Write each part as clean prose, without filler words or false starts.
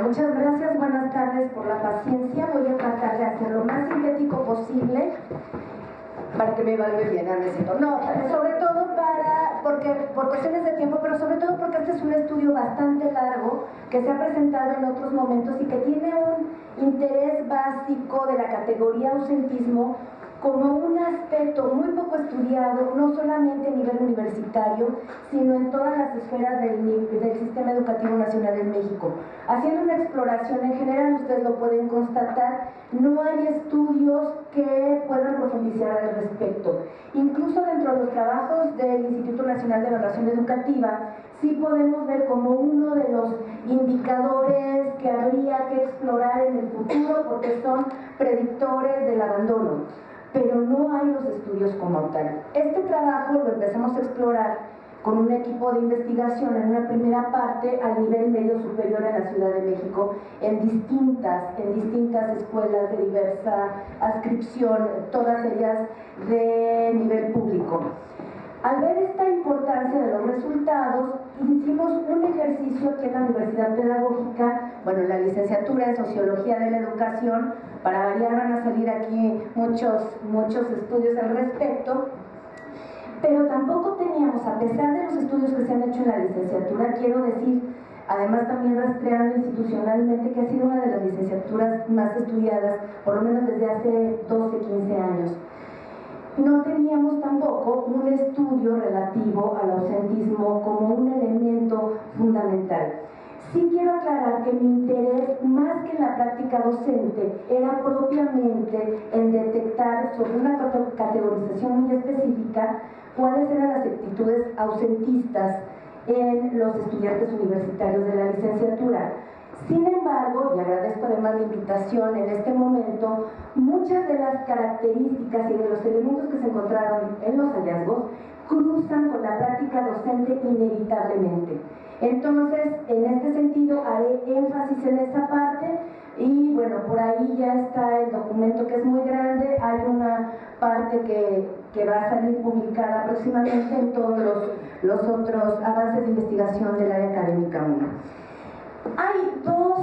Muchas gracias, buenas tardes por la paciencia. Voy a tratar de hacer lo más sintético posible para que me evalúe bien, no, sobre todo por cuestiones de tiempo, pero sobre todo porque este es un estudio bastante largo que se ha presentado en otros momentos y que tiene un interés básico de la categoría ausentismo como un aspecto muy poco estudiado, no solamente a nivel universitario, sino en todas las esferas del Sistema Educativo Nacional en México. Haciendo una exploración en general, ustedes lo pueden constatar, no hay estudios que puedan profundizar al respecto. Incluso dentro de los trabajos del Instituto Nacional de Evaluación Educativa, sí podemos ver como uno de los indicadores que habría que explorar en el futuro porque son predictores del abandono. Pero no hay los estudios como tal. Este trabajo lo empezamos a explorar con un equipo de investigación en una primera parte al nivel medio superior en la Ciudad de México, en distintas escuelas de diversa adscripción, todas ellas de nivel público. Al ver esta importancia de los resultados, hicimos un ejercicio aquí en la Universidad Pedagógica, bueno, la licenciatura en Sociología de la Educación, para variar van a salir aquí muchos estudios al respecto, pero tampoco teníamos, a pesar de los estudios que se han hecho en la licenciatura, quiero decir, además también rastreando institucionalmente, que ha sido una de las licenciaturas más estudiadas, por lo menos desde hace 12, 15 años. No teníamos tampoco un estudio relativo al ausentismo como un elemento fundamental. Sí quiero aclarar que mi interés, más que en la práctica docente, era propiamente en detectar sobre una categorización muy específica cuáles eran las actitudes ausentistas en los estudiantes universitarios de la licenciatura. Sin embargo, y agradezco además la invitación en este momento, muchas de las características y de los elementos que se encontraron en los hallazgos cruzan con la práctica docente inevitablemente. Entonces, en este sentido, haré énfasis en esta parte y bueno, por ahí ya está el documento que es muy grande, hay una parte que va a salir publicada próximamente en todos los otros avances de investigación del área académica 1. Hay dos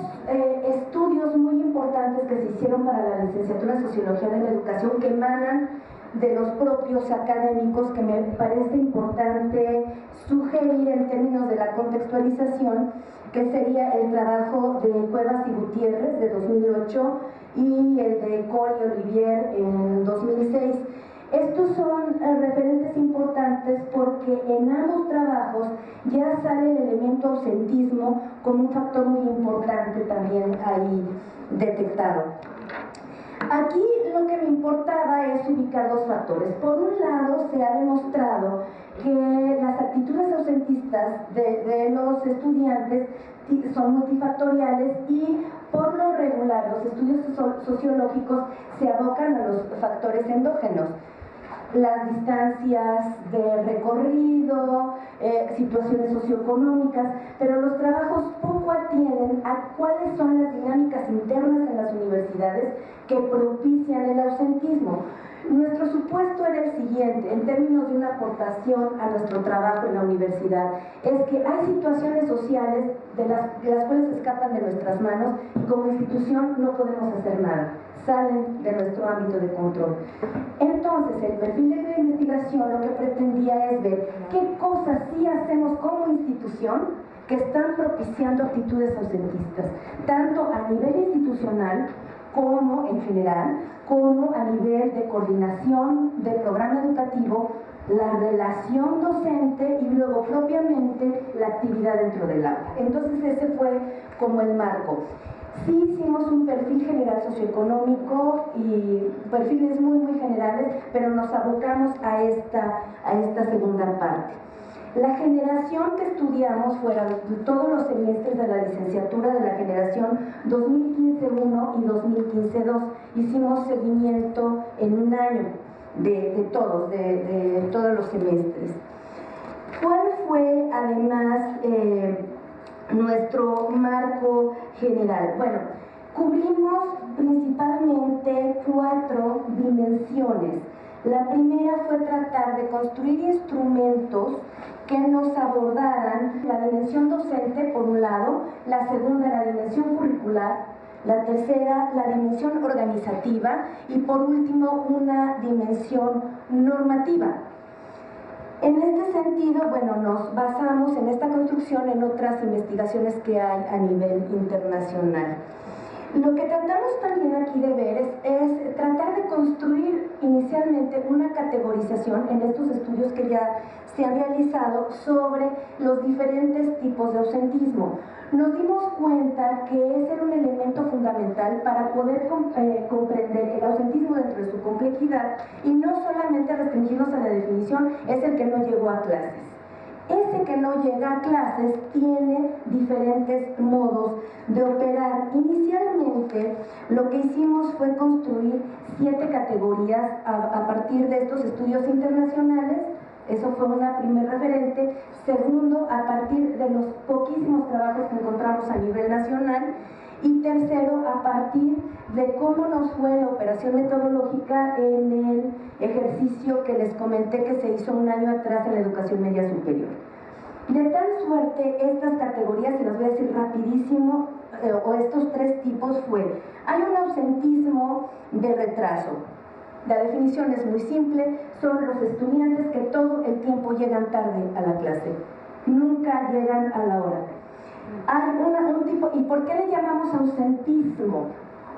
estudios muy importantes que se hicieron para la licenciatura en Sociología de la Educación que emanan de los propios académicos que me parece importante sugerir en términos de la contextualización, que sería el trabajo de Cuevas y Gutiérrez de 2008 y el de Cole y Olivier en 2006. Estos son referentes importantes porque en ambos trabajos ya sale el elemento ausentismo como un factor muy importante también ahí detectado. Aquí lo que me importaba es ubicar dos factores. Por un lado, se ha demostrado que las actitudes ausentistas de los estudiantes son multifactoriales y por lo regular los estudios sociológicos se abocan a los factores endógenos. Las distancias de recorrido, situaciones socioeconómicas, pero los trabajos poco atienden a cuáles son las dinámicas internas en las universidades que propician el ausentismo. Nuestro supuesto era el siguiente, en términos de una aportación a nuestro trabajo en la universidad, es que hay situaciones sociales de las cuales escapan de nuestras manos y como institución no podemos hacer nada, salen de nuestro ámbito de control. Entonces, el perfil de la investigación lo que pretendía es ver qué cosas sí hacemos como institución que están propiciando actitudes ausentistas, tanto a nivel institucional como en general, como a nivel de coordinación del programa educativo, la relación docente y luego propiamente la actividad dentro del aula. Entonces ese fue como el marco. Sí hicimos un perfil general socioeconómico y perfiles muy generales, pero nos abocamos a esta segunda parte. La generación que estudiamos fueron todos los semestres de la licenciatura de la generación 2015-1 y 2015-2. Hicimos seguimiento en un año de todos los semestres. ¿Cuál fue además nuestro marco general? Bueno, cubrimos principalmente 4 dimensiones. La primera fue tratar de construir instrumentos que nos abordaran la dimensión docente, por un lado, la segunda, la dimensión curricular, la tercera, la dimensión organizativa y por último, una dimensión normativa. En este sentido, bueno, nos basamos en esta construcción en otras investigaciones que hay a nivel internacional. Lo que tratamos también aquí de ver es tratar de construir inicialmente una categorización en estos estudios que ya se han realizado sobre los diferentes tipos de ausentismo. Nos dimos cuenta que ese era un elemento fundamental para poder comprender el ausentismo dentro de su complejidad y no solamente restringirnos a la definición, es el que no llegó a clases. Ese que no llega a clases tiene diferentes modos de operar. Inicialmente, lo que hicimos fue construir 7 categorías a partir de estos estudios internacionales. Eso fue una primer referente. Segundo, a partir de los poquísimos trabajos que encontramos a nivel nacional. Y tercero, a partir de cómo nos fue la operación metodológica en el ejercicio que les comenté que se hizo un año atrás en la educación media superior. De tal suerte, estas categorías, se las voy a decir rapidísimo, o estos 3 tipos fue, hay un ausentismo de retraso. La definición es muy simple, son los estudiantes que todo el tiempo llegan tarde a la clase, nunca llegan a la hora. Hay un tipo, ¿y por qué le llamamos ausentismo?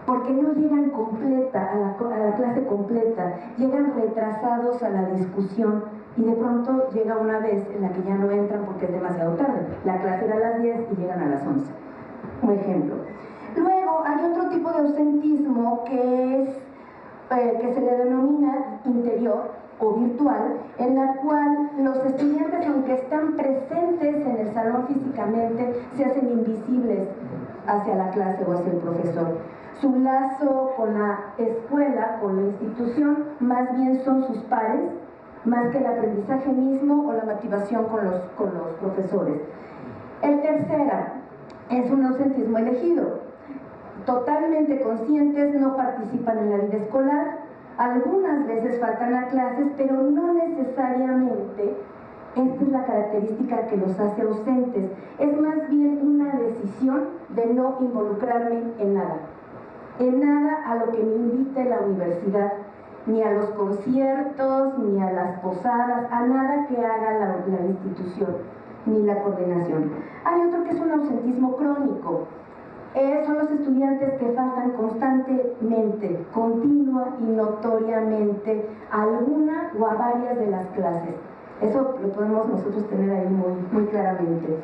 Porque no llegan completa, a la clase completa, llegan retrasados a la discusión y de pronto llega una vez en la que ya no entran porque es demasiado tarde. La clase era a las 10 y llegan a las 11. Un ejemplo. Luego hay otro tipo de ausentismo que se le denomina interior o virtual, en la cual los estudiantes, aunque están presentes en el salón físicamente, se hacen invisibles hacia la clase o hacia el profesor. Su lazo con la escuela, con la institución, más bien son sus pares, más que el aprendizaje mismo o la motivación con los profesores. El tercero es un ausentismo elegido. Totalmente conscientes, no participan en la vida escolar, algunas veces faltan a clases, pero no necesariamente esta es la característica que los hace ausentes. Es más bien una decisión de no involucrarme en nada a lo que me invite la universidad, ni a los conciertos, ni a las posadas, a nada que haga la institución, ni la coordinación. Hay otro que es un ausentismo crónico. Son los estudiantes que faltan constantemente, continua y notoriamente a alguna o a varias de las clases. Eso lo podemos nosotros tener ahí muy claramente.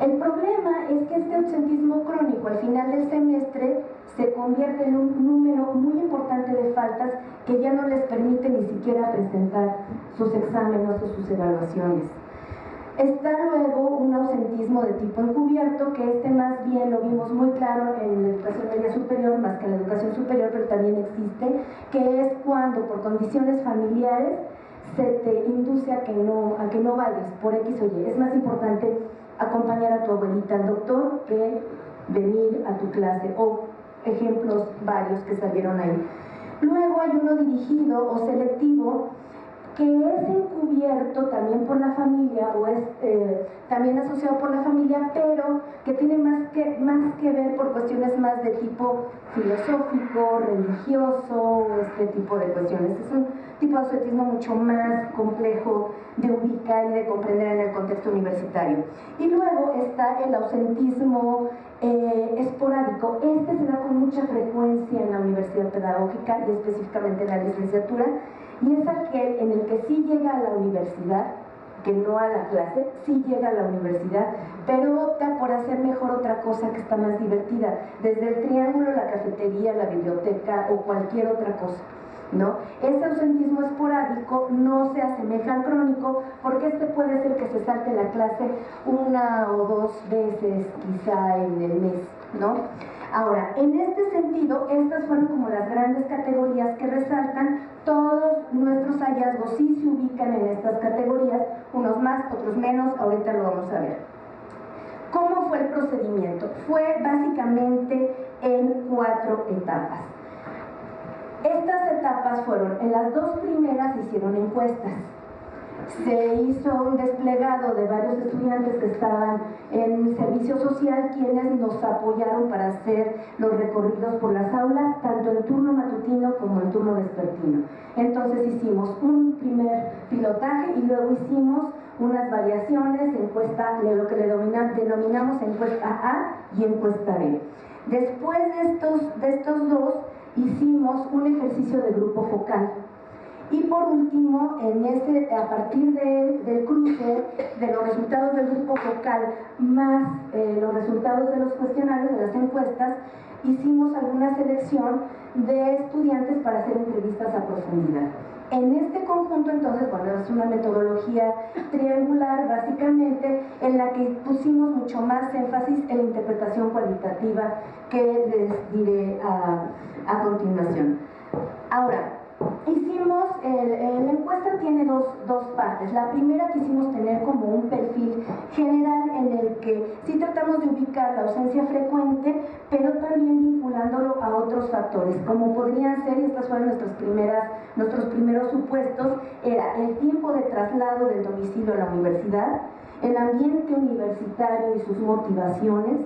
El problema es que este ausentismo crónico al final del semestre se convierte en un número muy importante de faltas que ya no les permite ni siquiera presentar sus exámenes o sus evaluaciones. Está luego un ausentismo de tipo encubierto, que más bien lo vimos muy claro en la educación media superior, más que en la educación superior, pero también existe, que es cuando por condiciones familiares se te induce a que no vayas por X o Y. Es más importante acompañar a tu abuelita al doctor que venir a tu clase, o ejemplos varios que salieron ahí. Luego hay uno dirigido o selectivo, que es encubierto también por la familia o es también asociado por la familia, pero que tiene más que ver por cuestiones más de tipo filosófico, religioso, este tipo de cuestiones. Es un tipo de ausentismo mucho más complejo de ubicar y de comprender en el contexto universitario. Y luego está el ausentismo esporádico. Este se da con mucha frecuencia en la universidad pedagógica y específicamente en la licenciatura, y es aquel en el que sí llega a la universidad, que no a la clase, sí llega a la universidad, pero opta por hacer mejor otra cosa que está más divertida, desde el triángulo, la cafetería, la biblioteca o cualquier otra cosa, ¿no? Ese ausentismo esporádico no se asemeja al crónico, porque este puede ser que se salte la clase una o dos veces quizá en el mes, ¿no? Ahora, en este sentido, estas fueron como las grandes categorías que resaltan. Todos nuestros hallazgos sí se ubican en estas categorías, unos más, otros menos, ahorita lo vamos a ver. ¿Cómo fue el procedimiento? Fue básicamente en 4 etapas. Estas etapas fueron, en las 2 primeras se hicieron encuestas. Se hizo un desplegado de varios estudiantes que estaban en servicio social, quienes nos apoyaron para hacer los recorridos por las aulas, tanto en turno matutino como en turno vespertino. Entonces hicimos un primer pilotaje y luego hicimos unas variaciones, encuesta, lo que le denominamos encuesta A y encuesta B. Después de estos dos, hicimos un ejercicio de grupo focal. Y por último, a partir del cruce de los resultados del grupo focal más los resultados de los cuestionarios, de las encuestas, hicimos alguna selección de estudiantes para hacer entrevistas a profundidad. En este conjunto, entonces, bueno, es una metodología triangular, básicamente, en la que pusimos mucho más énfasis en la interpretación cualitativa que les diré a continuación. Ahora, la encuesta tiene dos partes. La primera quisimos tener como un perfil general en el que sí tratamos de ubicar la ausencia frecuente, pero también vinculándolo a otros factores, como podrían ser, y estas fueron nuestros primeros supuestos, era el tiempo de traslado del domicilio a la universidad, el ambiente universitario y sus motivaciones,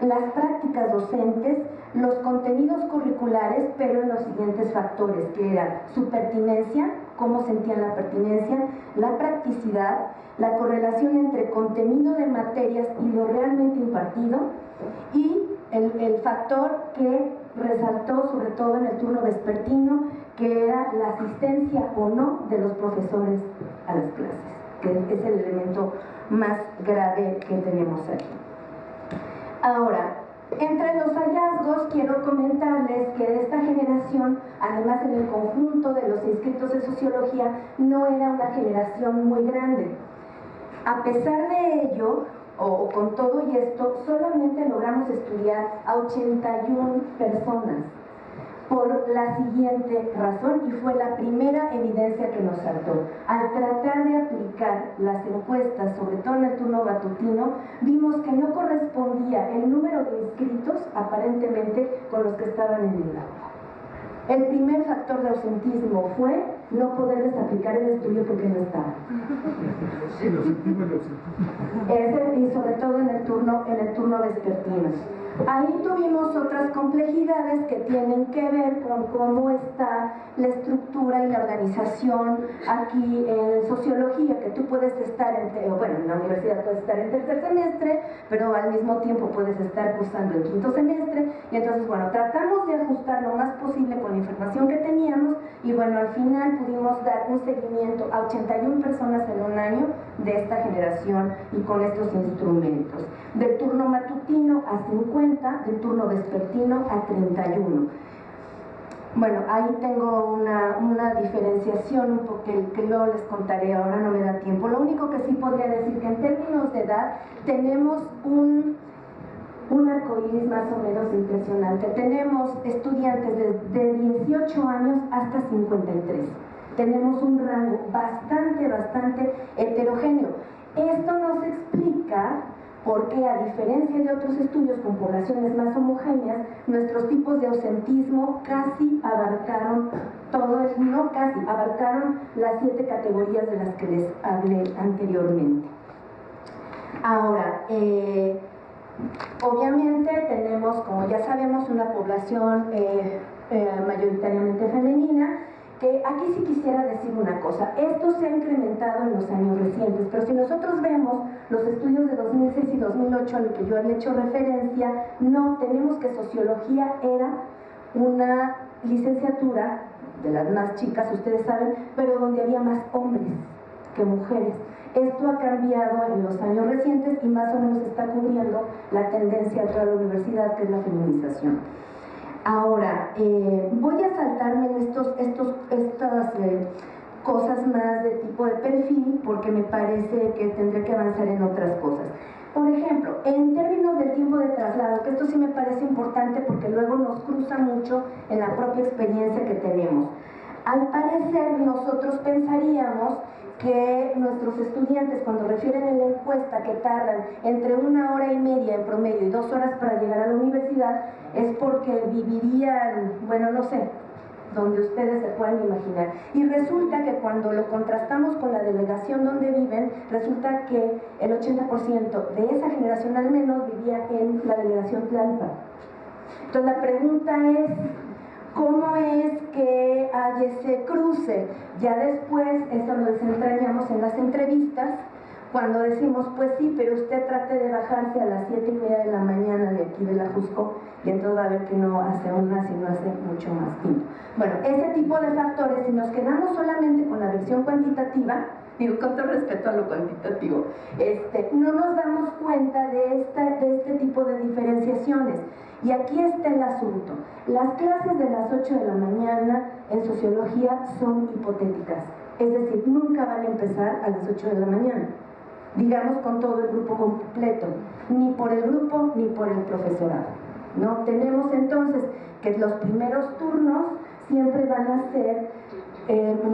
las prácticas docentes, los contenidos curriculares, pero en los siguientes factores, que eran su pertinencia, cómo sentían la pertinencia, la practicidad, la correlación entre contenido de materias y lo realmente impartido, y el factor que resaltó sobre todo en el turno vespertino, que era la asistencia o no de los profesores a las clases, que es el elemento más grave que tenemos aquí. Ahora, entre los hallazgos quiero comentarles que de esta generación, además en el conjunto de los inscritos en sociología, no era una generación muy grande. A pesar de ello, o con todo y esto, solamente logramos estudiar a 81 personas, por la siguiente razón, y fue la primera evidencia que nos saltó. Al tratar de aplicar las encuestas, sobre todo en el turno matutino, vimos que no correspondía el número de inscritos, aparentemente, con los que estaban en el aula. El primer factor de ausentismo fue no poderles aplicar el estudio porque no estaban. Y sobre todo en el turno vespertino. Ahí tuvimos otras complejidades que tienen que ver con cómo está la estructura y la organización aquí en sociología, que tú puedes estar en la universidad puedes estar en tercer semestre, pero al mismo tiempo puedes estar cursando el quinto semestre, y entonces, bueno, tratamos de ajustar lo más posible con la información que teníamos, y bueno, al final pudimos dar un seguimiento a 81 personas en un año de esta generación y con estos instrumentos. Del turno matutino a 50, del turno vespertino a 31. Bueno, ahí tengo una diferenciación un poco que luego les contaré, ahora no me da tiempo. Lo único que sí podría decir que en términos de edad tenemos un arcoíris más o menos impresionante. Tenemos estudiantes de 18 años hasta 53. Tenemos un rango bastante heterogéneo. Esto nos explica por qué, a diferencia de otros estudios con poblaciones más homogéneas, nuestros tipos de ausentismo casi abarcaron abarcaron las 7 categorías de las que les hablé anteriormente. Ahora, obviamente tenemos, como ya sabemos, una población mayoritariamente femenina, que aquí sí quisiera decir una cosa. Esto se ha incrementado en los años recientes, pero si nosotros vemos los estudios de 2006 y 2008 a los que yo había hecho referencia, no, tenemos que sociología era una licenciatura de las más chicas, ustedes saben, pero donde había más hombres que mujeres. Esto ha cambiado en los años recientes y más o menos está cubriendo la tendencia a toda la universidad, que es la feminización. Ahora, voy a saltarme en estas cosas más de tipo de perfil, porque me parece que tendré que avanzar en otras cosas. Por ejemplo, en términos del tiempo de traslado, que esto sí me parece importante porque luego nos cruza mucho en la propia experiencia que tenemos. Al parecer, nosotros pensaríamos que nuestros estudiantes, cuando refieren en la encuesta que tardan entre 1 hora y media en promedio y 2 horas para llegar a la universidad, es porque vivirían, bueno, no sé, donde ustedes se puedan imaginar. Y resulta que cuando lo contrastamos con la delegación donde viven, resulta que el 80% de esa generación al menos vivía en la delegación Tlalpan. Entonces la pregunta es, ¿cómo es que hay ese cruce? Ya después, eso lo desentrañamos en las entrevistas, cuando decimos, pues sí, pero usted trate de bajarse a las 7:30 de la mañana de aquí de la Jusco, y entonces va a ver que no hace una, sino hace mucho más tiempo. Bueno, ese tipo de factores, si nos quedamos solamente con la versión cuantitativa, digo con todo respeto a lo cuantitativo, no nos damos cuenta de este tipo de diferenciaciones. Y aquí está el asunto. Las clases de las 8 de la mañana en sociología son hipotéticas, es decir, nunca van a empezar a las 8 de la mañana, digamos con todo el grupo completo, ni por el grupo ni por el profesorado, ¿no? Tenemos entonces que los primeros turnos siempre van a ser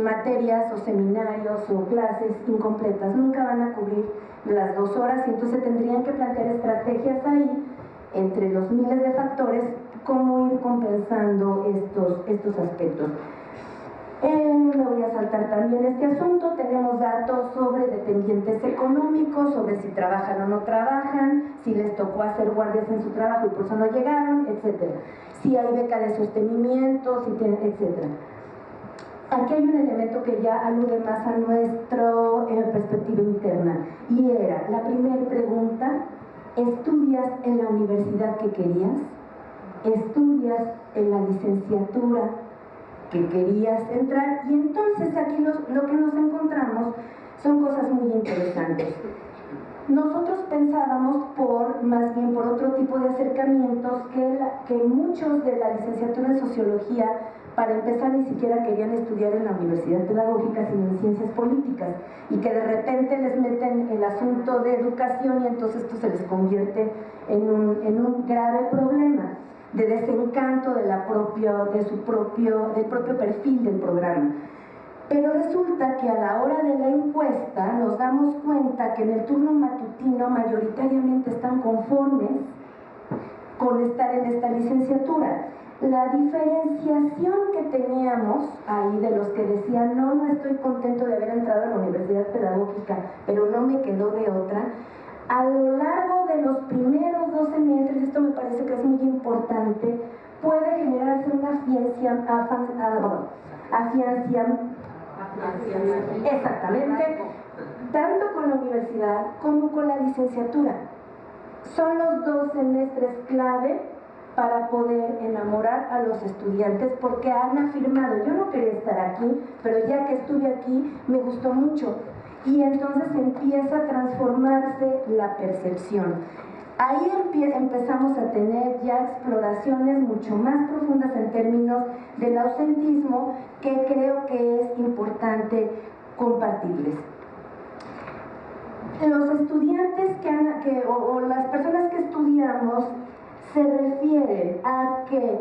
materias o seminarios o clases incompletas, nunca van a cubrir las 2 horas, y entonces tendrían que plantear estrategias ahí, entre los miles de factores, cómo ir compensando estos aspectos. Me voy a saltar también este asunto. Tenemos datos sobre dependientes económicos, sobre si trabajan o no trabajan, si les tocó hacer guardias en su trabajo y por eso no llegaron, etc. Si hay beca de sostenimiento, si tienen, etc. Aquí hay un elemento que ya alude más a nuestra perspectiva interna, y era la primera pregunta: ¿estudias en la universidad que querías? ¿Estudias en la licenciatura que querías entrar? Y entonces aquí lo que nos encontramos son cosas muy interesantes. Nosotros pensábamos más bien por otro tipo de acercamientos, que muchos de la licenciatura en sociología, para empezar, ni siquiera querían estudiar en la universidad pedagógica, sino en ciencias políticas, y que de repente les meten el asunto de educación y entonces esto se les convierte en un grave problema de desencanto del propio perfil del programa. Pero resulta que a la hora de la encuesta nos damos cuenta que en el turno matutino mayoritariamente están conformes con estar en esta licenciatura. La diferenciación que teníamos ahí de los que decían no estoy contento de haber entrado a la universidad pedagógica, pero no me quedó de otra, a lo largo de los primeros 2 semestres, esto me parece que es muy importante, puede generarse una exactamente, tanto con la universidad como con la licenciatura. Son los 2 semestres clave para poder enamorar a los estudiantes, porque han afirmado, yo no quería estar aquí, pero ya que estuve aquí me gustó mucho, y entonces empieza a transformarse la percepción. Ahí empezamos a tener ya exploraciones mucho más profundas en términos del ausentismo, que creo que es importante compartirles. Los estudiantes o las personas que estudiamos se refieren a que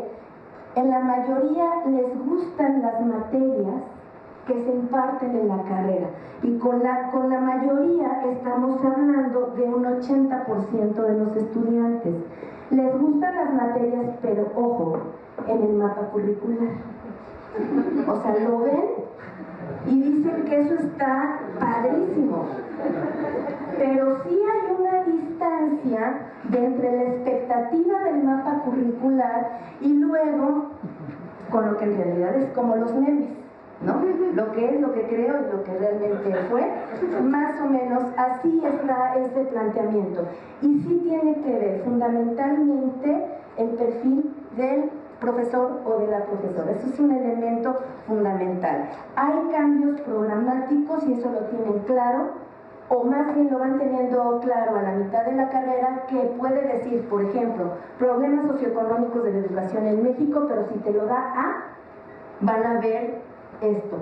en la mayoría les gustan las materias que se imparten en la carrera, y con la mayoría estamos hablando de un 80% de los estudiantes. Les gustan las materias, pero ojo, en el mapa curricular. O sea, lo ven y dicen que eso está padrísimo, pero sí hay una distancia entre la expectativa del mapa curricular y luego con lo que en realidad es, como los memes, ¿no? Lo que es, lo que creo y lo que realmente fue, más o menos así está este planteamiento. Y sí tiene que ver fundamentalmente el perfil del profesor o de la profesora. Eso es un elemento fundamental. Hay cambios estudios programáticos y eso lo tienen claro, o más bien lo van teniendo claro a la mitad de la carrera, que puede decir, por ejemplo, problemas socioeconómicos de la educación en México, pero si te lo da A, van a ver esto.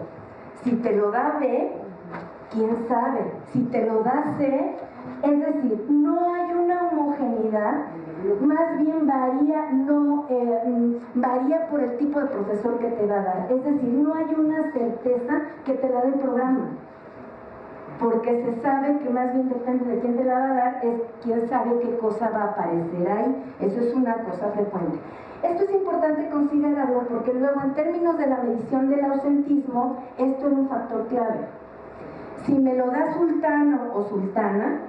Si te lo da B, quién sabe. Si te lo da C, es decir, no hay una homogeneidad, más bien varía por el tipo de profesor que te va a dar. Es decir, no hay una certeza que te da el programa, porque se sabe que más bien depende de quién te la va a dar, es quién sabe qué cosa va a aparecer ahí. Eso es una cosa frecuente. Esto es importante considerarlo porque luego, en términos de la medición del ausentismo, esto es un factor clave. Si me lo da sultano o sultana,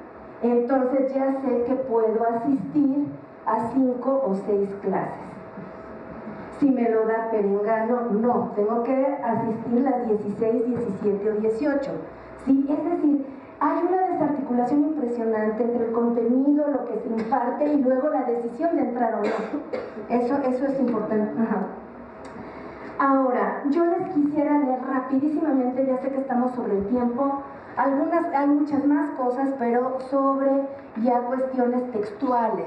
entonces ya sé que puedo asistir a 5 o 6 clases. Si me lo da perengano, no, tengo que asistir las 16, 17 o 18. ¿Sí? Es decir, hay una desarticulación impresionante entre el contenido, lo que se imparte y luego la decisión de entrar o no. Eso es importante. Ajá. Ahora, yo les quisiera leer rapidísimamente, ya sé que estamos sobre el tiempo, hay muchas más cosas, pero sobre ya cuestiones textuales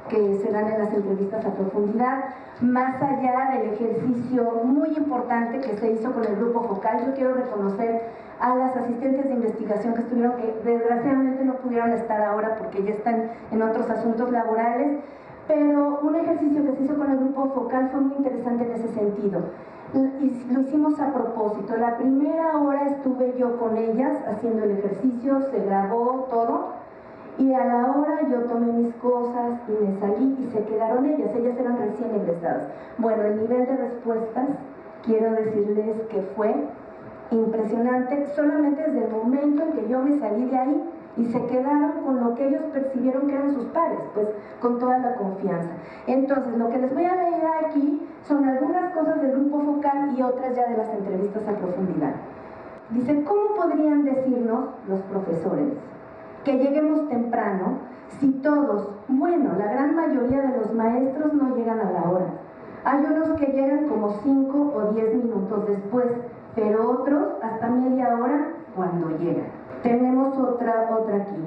que se dan en las entrevistas a profundidad, más allá del ejercicio muy importante que se hizo con el grupo focal. Yo quiero reconocer a las asistentes de investigación que estuvieron, que desgraciadamente no pudieron estar ahora porque ya están en otros asuntos laborales, pero un ejercicio que se hizo con el grupo focal fue muy interesante en ese sentido. Y lo hicimos a propósito. La primera hora estuve yo con ellas haciendo el ejercicio, se grabó todo, y a la hora yo tomé mis cosas y me salí y se quedaron ellas eran recién egresadas. Bueno, el nivel de respuestas, quiero decirles que fue impresionante, solamente desde el momento en que yo me salí de ahí y se quedaron con lo que ellos percibieron que eran sus pares, pues con toda la confianza. Entonces, lo que les voy a leer aquí son algunas cosas del grupo focal y otras ya de las entrevistas a profundidad. Dice, ¿cómo podrían decirnos los profesores que lleguemos temprano si todos, bueno, la gran mayoría de los maestros no llegan a la hora? Hay unos que llegan como 5 o 10 minutos después, pero otros hasta media hora cuando llegan. Tenemos otra aquí.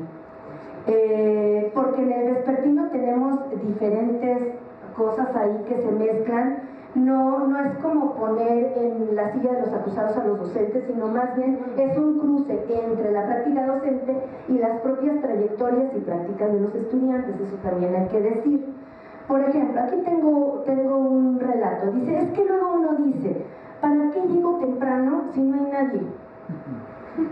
Porque en el vespertino tenemos diferentes cosas ahí que se mezclan. No es como poner en la silla de los acusados a los docentes, sino más bien es un cruce entre la práctica docente y las propias trayectorias y prácticas de los estudiantes. Eso también hay que decir. Por ejemplo, aquí tengo un relato. Dice, es que luego uno dice, ¿para qué llego temprano si no hay nadie?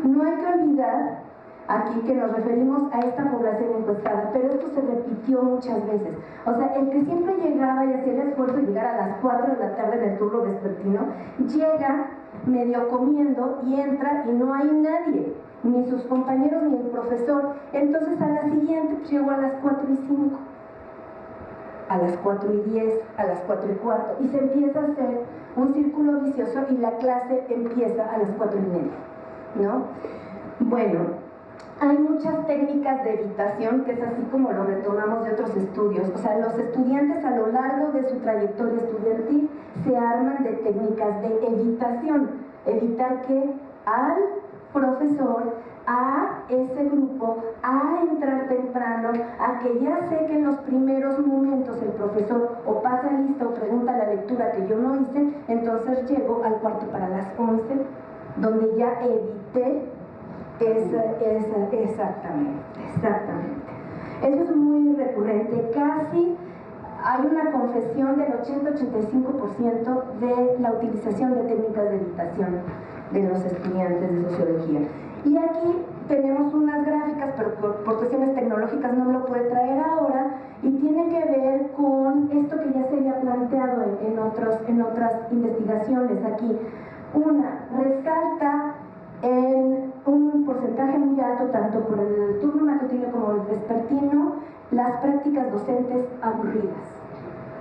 No hay que olvidar aquí que nos referimos a esta población encuestada, pero esto se repitió muchas veces. O sea, el que siempre llegaba y hacía el esfuerzo de llegar a las 4 de la tarde en el turno vespertino, llega medio comiendo y entra y no hay nadie, ni sus compañeros ni el profesor. Entonces a la siguiente pues, llegó a las 4:05. A las 4:10, a las 4:15, y se empieza a hacer un círculo vicioso y la clase empieza a las 4:30, ¿no? Bueno, hay muchas técnicas de evitación, que es así como lo retomamos de otros estudios. O sea, los estudiantes a lo largo de su trayectoria estudiantil se arman de técnicas de evitación. Evitar que al profesor, a ese grupo, a entrar temprano, a que ya sé que en los primeros momentos el profesor o pasa lista o pregunta la lectura que yo no hice, entonces llego al cuarto para las 11, donde ya evité exactamente. Eso es muy recurrente, casi hay una confesión del 80-85% de la utilización de técnicas de evitación de los estudiantes de sociología. Y aquí tenemos unas gráficas, pero por cuestiones tecnológicas no me lo puede traer ahora, y tiene que ver con esto que ya se había planteado en otras investigaciones aquí. Una, resalta en un porcentaje muy alto, tanto por el turno matutino como el vespertino, las prácticas docentes aburridas.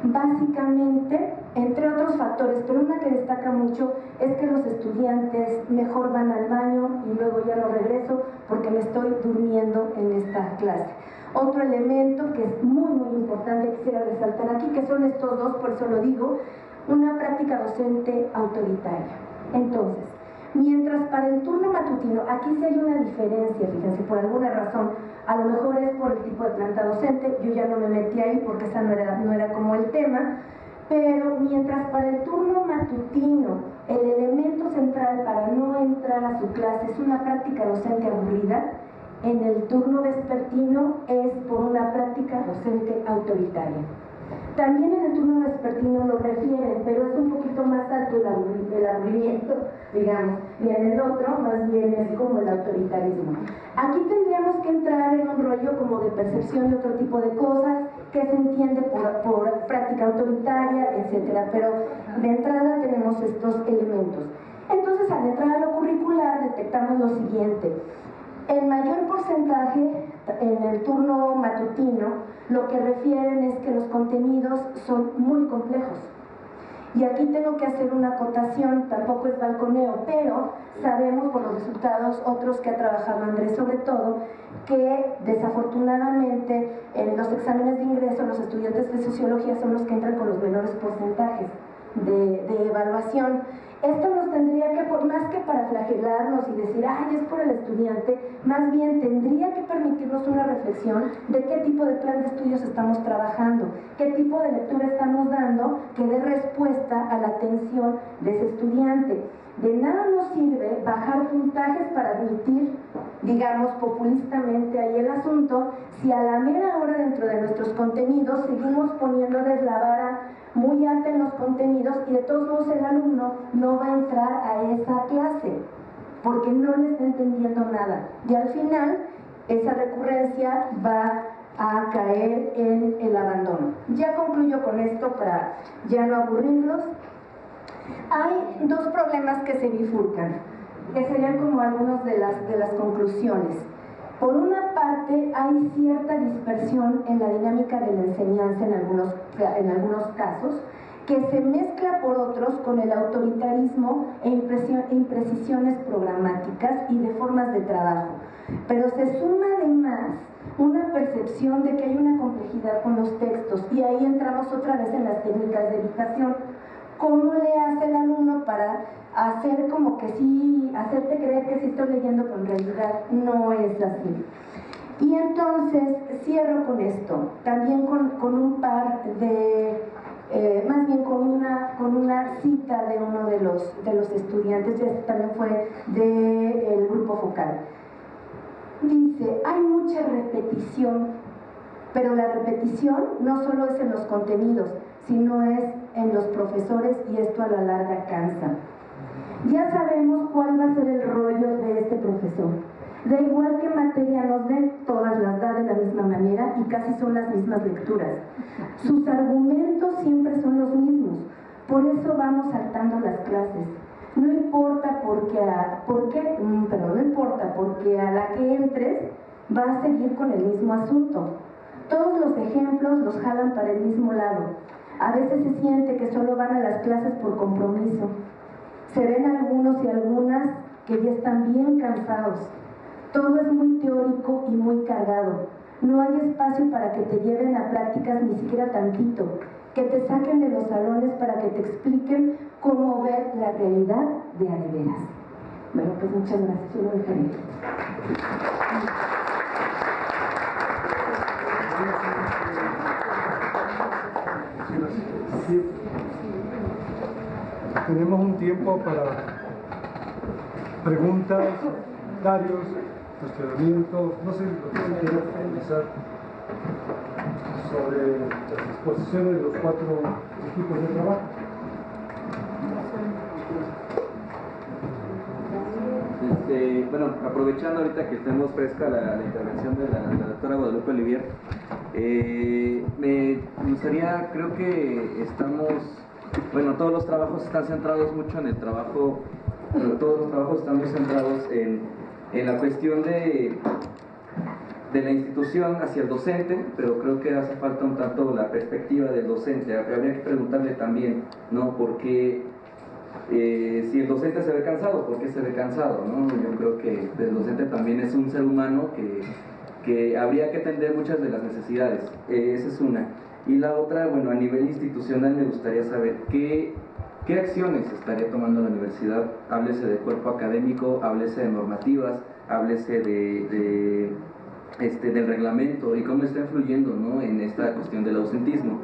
Básicamente, entre otros factores, pero una que destaca mucho es que los estudiantes mejor van al baño y luego ya no regreso porque me estoy durmiendo en esta clase. Otro elemento que es muy importante que quisiera resaltar aquí, que son estos dos, por eso lo digo, una práctica docente autoritaria. Entonces, Mientras para el turno matutino, aquí sí hay una diferencia, fíjense, por alguna razón, a lo mejor es por el tipo de planta docente, yo ya no me metí ahí porque esa no era como el tema, pero mientras para el turno matutino el elemento central para no entrar a su clase es una práctica docente aburrida, en el turno vespertino es por una práctica docente autoritaria. También en el turno vespertino lo refieren, pero es un poquito más alto el aburrimiento, digamos, y en el otro más bien es como el autoritarismo. Aquí tendríamos que entrar en un rollo como de percepción de otro tipo de cosas, que se entiende por práctica autoritaria, etcétera, pero de entrada tenemos estos elementos. Entonces, al entrar a lo curricular detectamos lo siguiente. El mayor porcentaje en el turno matutino lo que refieren es que los contenidos son muy complejos. Y aquí tengo que hacer una acotación, tampoco es balconeo, pero sabemos por los resultados, otros que ha trabajado Andrés sobre todo, que desafortunadamente en los exámenes de ingreso los estudiantes de sociología son los que entran con los menores porcentajes de evaluación. Esto nos tendría que, más que para flagelarnos y decir, ay, es por el estudiante, más bien tendría que permitirnos una reflexión de qué tipo de plan de estudios estamos trabajando, qué tipo de lectura estamos dando que dé respuesta a la atención de ese estudiante. De nada nos sirve bajar puntajes para admitir, digamos, populistamente ahí el asunto, si a la mera hora dentro de nuestros contenidos seguimos poniéndoles la vara muy alta en los contenidos y de todos modos el alumno no va a entrar a esa clase porque no le está entendiendo nada. Y al final, esa recurrencia va a caer en el abandono. Ya concluyo con esto para ya no aburrirlos. Hay dos problemas que se bifurcan, que serían como algunas de las conclusiones. Por una parte, hay cierta dispersión en la dinámica de la enseñanza en algunos casos, que se mezcla por otros con el autoritarismo e imprecisiones programáticas y de formas de trabajo. Pero se suma además una percepción de que hay una complejidad con los textos, y ahí entramos otra vez en las técnicas de evitación. ¿Cómo le hace el alumno para hacer como que sí, hacerte creer que sí estoy leyendo, pero en realidad no es así? Y entonces cierro con esto, también con un par de, más bien con una cita de uno de los estudiantes, y este también fue del grupo focal. Dice, hay mucha repetición, pero la repetición no solo es en los contenidos, sino es en los profesores, y esto a la larga cansa. Ya sabemos cuál va a ser el rollo de este profesor. Da igual que materia nos den, todas las da de la misma manera y casi son las mismas lecturas. Sus argumentos siempre son los mismos, por eso vamos saltando las clases. No importa porque a la que entres va a seguir con el mismo asunto. Todos los ejemplos los jalan para el mismo lado. A veces se siente que solo van a las clases por compromiso. Se ven algunos y algunas que ya están bien cansados. Todo es muy teórico y muy cargado. No hay espacio para que te lleven a prácticas ni siquiera tantito, que te saquen de los salones para que te expliquen cómo ver la realidad de a de veras. Bueno, pues muchas gracias. Yo lo dejaré. Sí. Tenemos un tiempo para preguntas, comentarios, cuestionamientos. No sé lo que quieran analizar sobre las exposiciones de los 4 equipos de trabajo. Bueno, aprovechando ahorita que tenemos fresca la intervención de la doctora Guadalupe Olivier, me gustaría, creo que todos los trabajos están centrados mucho en el trabajo, todos los trabajos están muy centrados en la cuestión de la institución hacia el docente, pero creo que hace falta un tanto la perspectiva del docente. Habría que preguntarle también, ¿no? ¿Por qué? Si el docente se ve cansado, ¿por qué se ve cansado? ¿No? Yo creo que el docente también es un ser humano que habría que atender muchas de las necesidades. Esa es una. Y la otra, bueno, a nivel institucional me gustaría saber qué ¿qué acciones estaría tomando la universidad? Háblese de cuerpo académico, háblese de normativas, háblese del reglamento y cómo está influyendo, ¿no?, en esta cuestión del ausentismo.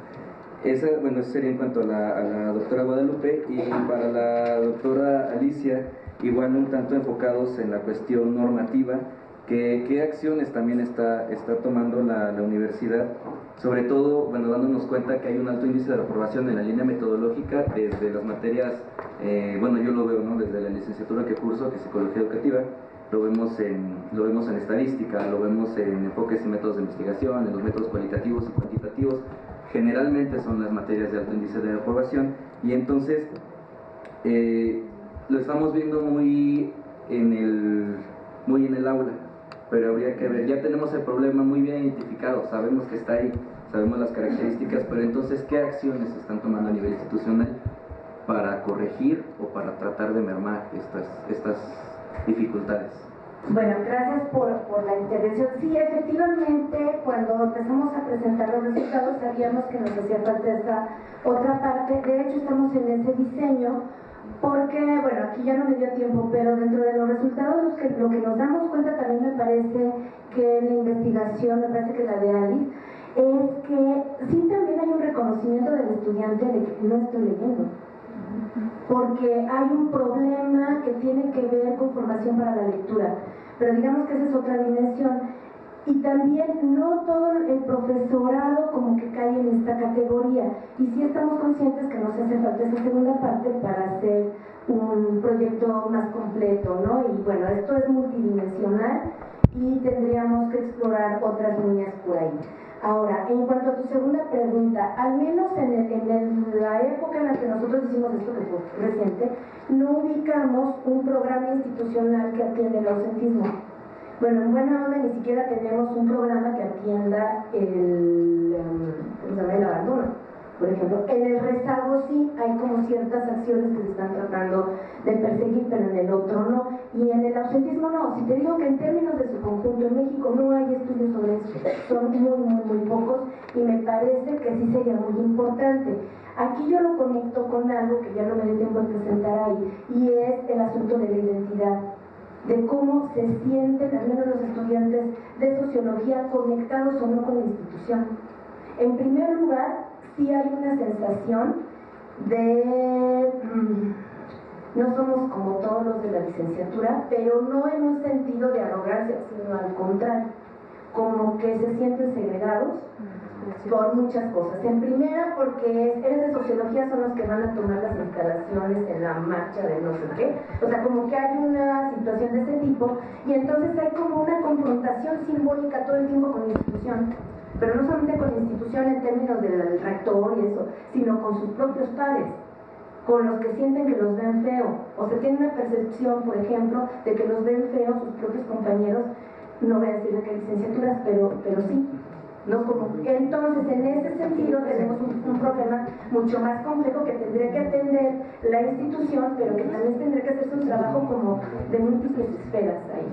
Eso sería en cuanto a la doctora Guadalupe, y para la doctora Alicia, igual un tanto enfocados en la cuestión normativa. ¿Qué acciones también está tomando la universidad? Sobre todo, dándonos cuenta que hay un alto índice de reprobación en la línea metodológica desde las materias, yo lo veo, ¿no?, desde la licenciatura que curso, que es Psicología Educativa, lo vemos en estadística, lo vemos en enfoques y métodos de investigación, en los métodos cualitativos y cuantitativos. Generalmente son las materias de alto índice de reprobación, y entonces lo estamos viendo muy en el aula. Pero habría que ver, ya tenemos el problema muy bien identificado, sabemos que está ahí, sabemos las características, pero entonces, ¿qué acciones se están tomando a nivel institucional para corregir o para tratar de mermar estas dificultades? Bueno, gracias por la intervención. Sí, efectivamente, cuando empezamos a presentar los resultados sabíamos que nos hacía falta esta otra parte. De hecho, estamos en ese diseño porque, aquí ya no me dio tiempo, pero dentro de los resultados lo que nos damos cuenta también me parece que la investigación, me parece que la de Alice, es que sí también hay un reconocimiento del estudiante de que no estoy leyendo. Porque hay un problema que tiene que ver con formación para la lectura, pero digamos que esa es otra dimensión. Y también no todo el profesorado como que cae en esta categoría, y sí estamos conscientes que nos hace falta esa segunda parte para hacer un proyecto más completo, ¿no? Y esto es multidimensional y tendríamos que explorar otras líneas por ahí. Ahora, en cuanto a tu segunda pregunta, al menos en la época en la que nosotros hicimos esto, que fue reciente, no ubicamos un programa institucional que atiende el ausentismo. En buena onda ni siquiera tenemos un programa que atienda el abandono. Por ejemplo, en el rezago sí hay como ciertas acciones que se están tratando de perseguir, pero en el otro no. Y en el ausentismo no. Si te digo que en términos de su conjunto en México no hay estudios sobre eso, son muy pocos, y me parece que sí sería muy importante. Aquí yo lo conecto con algo que ya no me dio tiempo de presentar ahí, y es el asunto de la identidad, de cómo se sienten, al menos los estudiantes de sociología, conectados o no con la institución. En primer lugar, sí hay una sensación de no somos como todos los de la licenciatura, pero no en un sentido de arrogancia, sino al contrario, como que se sienten segregados por muchas cosas. En primera, porque eres de sociología, son los que van a tomar las instalaciones en la marcha de no sé qué, o sea, como que hay una situación de ese tipo, y entonces hay como una confrontación simbólica todo el tiempo con la institución, pero no solamente con la institución en términos del rector y eso, sino con sus propios pares, con los que sienten que los ven feo, o se tiene una percepción, por ejemplo, de que los ven feos sus propios compañeros, no voy a decir de qué licenciaturas, pero sí. ¿No? Entonces, en ese sentido, tenemos un problema mucho más complejo que tendría que atender la institución, pero que también tendría que hacer su trabajo como de múltiples esferas ahí.